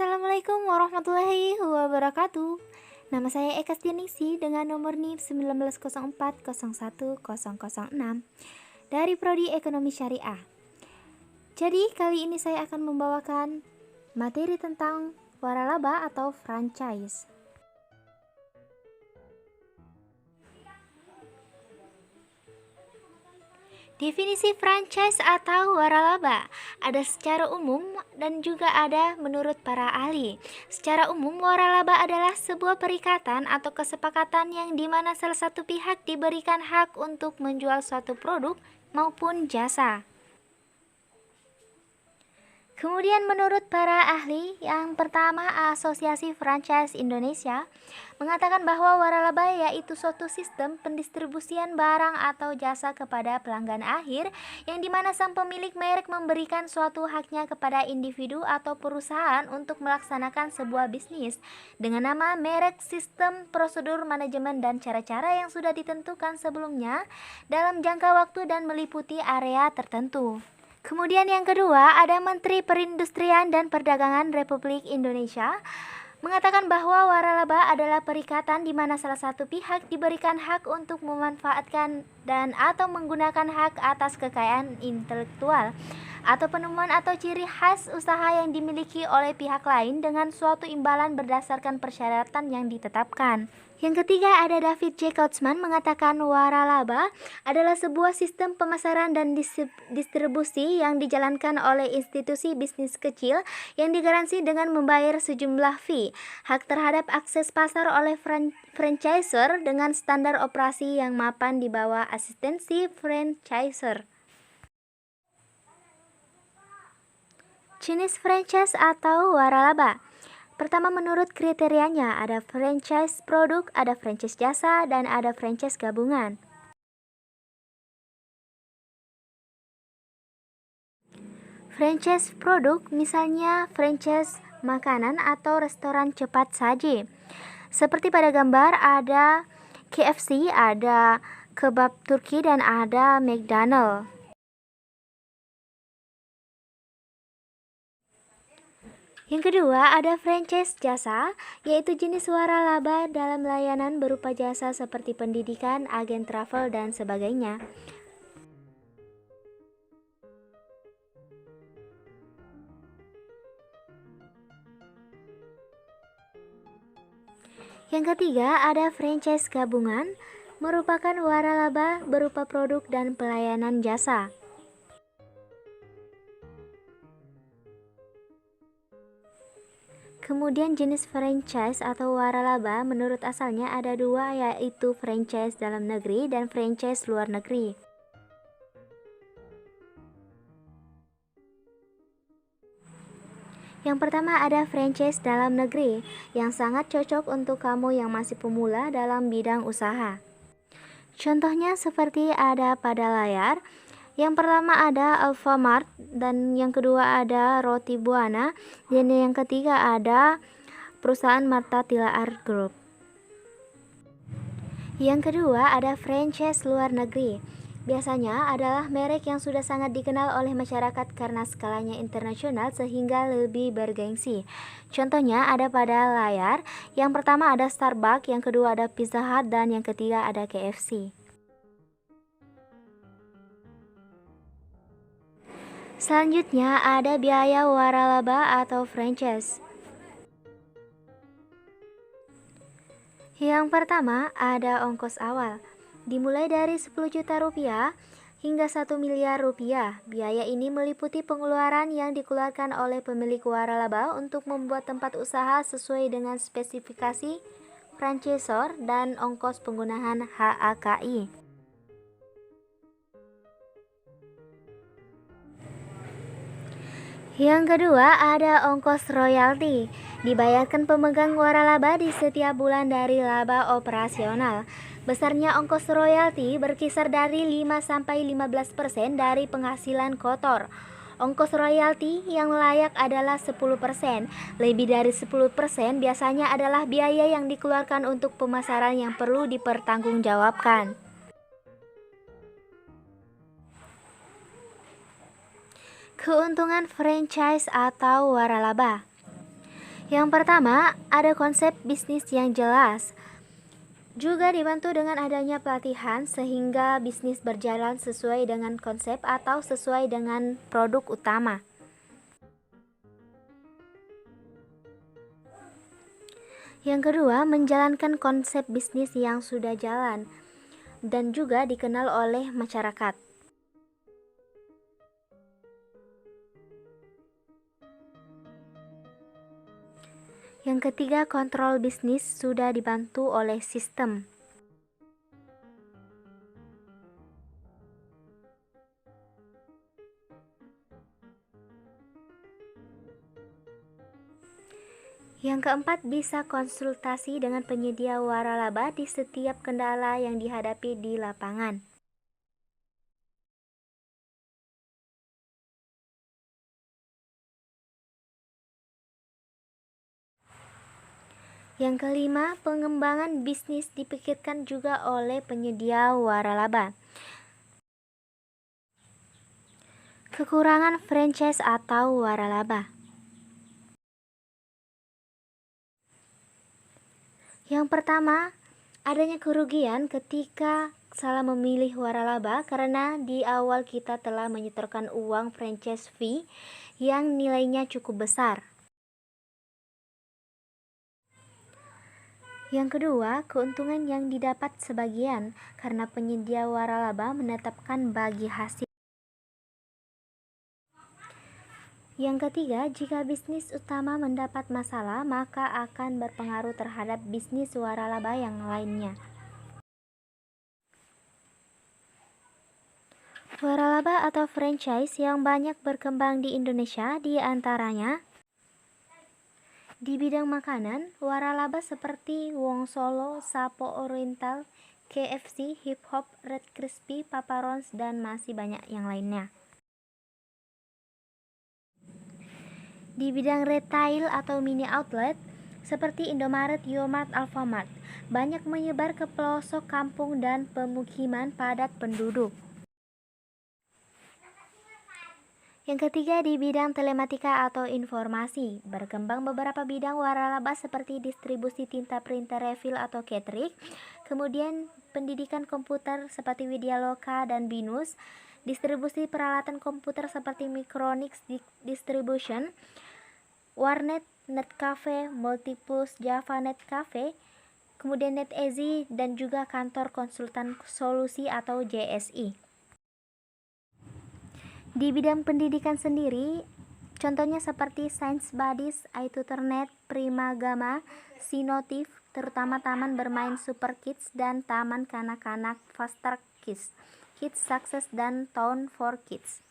Assalamualaikum warahmatullahi wabarakatuh. Nama saya Eka Stianingsih dengan nomor NIM 1904010006 dari Prodi Ekonomi Syariah. Jadi kali ini saya akan membawakan materi tentang waralaba atau franchise. Definisi franchise atau waralaba ada secara umum dan juga ada menurut para ahli. Secara umum, waralaba adalah sebuah perikatan atau kesepakatan yang dimana salah satu pihak diberikan hak untuk menjual suatu produk maupun jasa. Kemudian menurut para ahli, yang pertama Asosiasi Franchise Indonesia mengatakan bahwa waralaba yaitu suatu sistem pendistribusian barang atau jasa kepada pelanggan akhir yang dimana sang pemilik merek memberikan suatu haknya kepada individu atau perusahaan untuk melaksanakan sebuah bisnis dengan nama, merek, sistem, prosedur, manajemen, dan cara-cara yang sudah ditentukan sebelumnya dalam jangka waktu dan meliputi area tertentu. Kemudian yang kedua, ada Menteri Perindustrian dan Perdagangan Republik Indonesia mengatakan bahwa waralaba adalah perikatan di mana salah satu pihak diberikan hak untuk memanfaatkan dan atau menggunakan hak atas kekayaan intelektual atau penemuan atau ciri khas usaha yang dimiliki oleh pihak lain dengan suatu imbalan berdasarkan persyaratan yang ditetapkan. Yang ketiga, ada David J. Kautzman mengatakan waralaba adalah sebuah sistem pemasaran dan distribusi yang dijalankan oleh institusi bisnis kecil yang digaransi dengan membayar sejumlah fee, hak terhadap akses pasar oleh franchisor dengan standar operasi yang mapan di bawah asistensi franchisor. Jenis franchise atau waralaba. Pertama, menurut kriterianya, ada franchise produk, ada franchise jasa, dan ada franchise gabungan. Franchise produk misalnya franchise makanan atau restoran cepat saji. Seperti pada gambar ada KFC, ada kebab Turki, dan ada McDonald. Yang kedua, ada franchise jasa, yaitu jenis waralaba dalam layanan berupa jasa seperti pendidikan, agen travel, dan sebagainya. Yang ketiga, ada franchise gabungan, merupakan waralaba berupa produk dan pelayanan jasa. Kemudian jenis franchise atau waralaba menurut asalnya ada dua, yaitu franchise dalam negeri dan franchise luar negeri. Yang pertama ada franchise dalam negeri yang sangat cocok untuk kamu yang masih pemula dalam bidang usaha. Contohnya seperti ada pada layar. Yang pertama ada Alfamart, dan yang kedua ada Roti Buana, dan yang ketiga ada perusahaan Marta Tilaar Group. Yang kedua ada franchise luar negeri. Biasanya adalah merek yang sudah sangat dikenal oleh masyarakat karena skalanya internasional sehingga lebih bergengsi. Contohnya ada pada layar. Yang pertama ada Starbucks, yang kedua ada Pizza Hut, dan yang ketiga ada KFC. Selanjutnya ada biaya waralaba atau franchise. Yang pertama ada ongkos awal, dimulai dari 10 juta rupiah hingga 1 miliar rupiah. Biaya ini meliputi pengeluaran yang dikeluarkan oleh pemilik waralaba untuk membuat tempat usaha sesuai dengan spesifikasi franchisor dan ongkos penggunaan HAKI. Yang kedua ada ongkos royalti, dibayarkan pemegang waralaba di setiap bulan dari laba operasional. Besarnya ongkos royalti berkisar dari 5-15% dari penghasilan kotor. Ongkos royalti yang layak adalah 10%. Lebih dari 10% biasanya adalah biaya yang dikeluarkan untuk pemasaran yang perlu dipertanggungjawabkan. Keuntungan franchise atau waralaba. Yang pertama, ada konsep bisnis yang jelas. Juga dibantu dengan adanya pelatihan sehingga bisnis berjalan sesuai dengan konsep atau sesuai dengan produk utama. Yang kedua, menjalankan konsep bisnis yang sudah jalan dan juga dikenal oleh masyarakat. Yang ketiga, kontrol bisnis sudah dibantu oleh sistem. Yang keempat, bisa konsultasi dengan penyedia waralaba di setiap kendala yang dihadapi di lapangan. Yang kelima, pengembangan bisnis dipikirkan juga oleh penyedia waralaba. Kekurangan franchise atau waralaba. Yang pertama, adanya kerugian ketika salah memilih waralaba karena di awal kita telah menyetorkan uang franchise fee yang nilainya cukup besar. Yang kedua, keuntungan yang didapat sebagian karena penyedia waralaba menetapkan bagi hasil. Yang ketiga, jika bisnis utama mendapat masalah, maka akan berpengaruh terhadap bisnis waralaba yang lainnya. Waralaba atau franchise yang banyak berkembang di Indonesia diantaranya di bidang makanan, waralaba seperti Wong Solo, Sapo Oriental, KFC, Hip Hop, Red Crispy, Papa John's, dan masih banyak yang lainnya. Di bidang retail atau mini outlet seperti Indomaret, Yomart, Alfamart, banyak menyebar ke pelosok kampung dan pemukiman padat penduduk. Yang ketiga, di bidang telematika atau informasi, berkembang beberapa bidang waralaba seperti distribusi tinta printer refill atau catering, kemudian pendidikan komputer seperti Widyaloka dan Binus, distribusi peralatan komputer seperti Micronix Distribution, Warnet, Netcafe, Multiplus, Java Net Cafe, kemudian NetEasy, dan juga kantor konsultan solusi atau JSI. Di bidang pendidikan sendiri, contohnya seperti Science Buddies, iTutorNet, Primagama, Sinotif, terutama taman bermain Super Kids dan taman kanak-kanak Faster Kids, Kids Success, dan Town for Kids.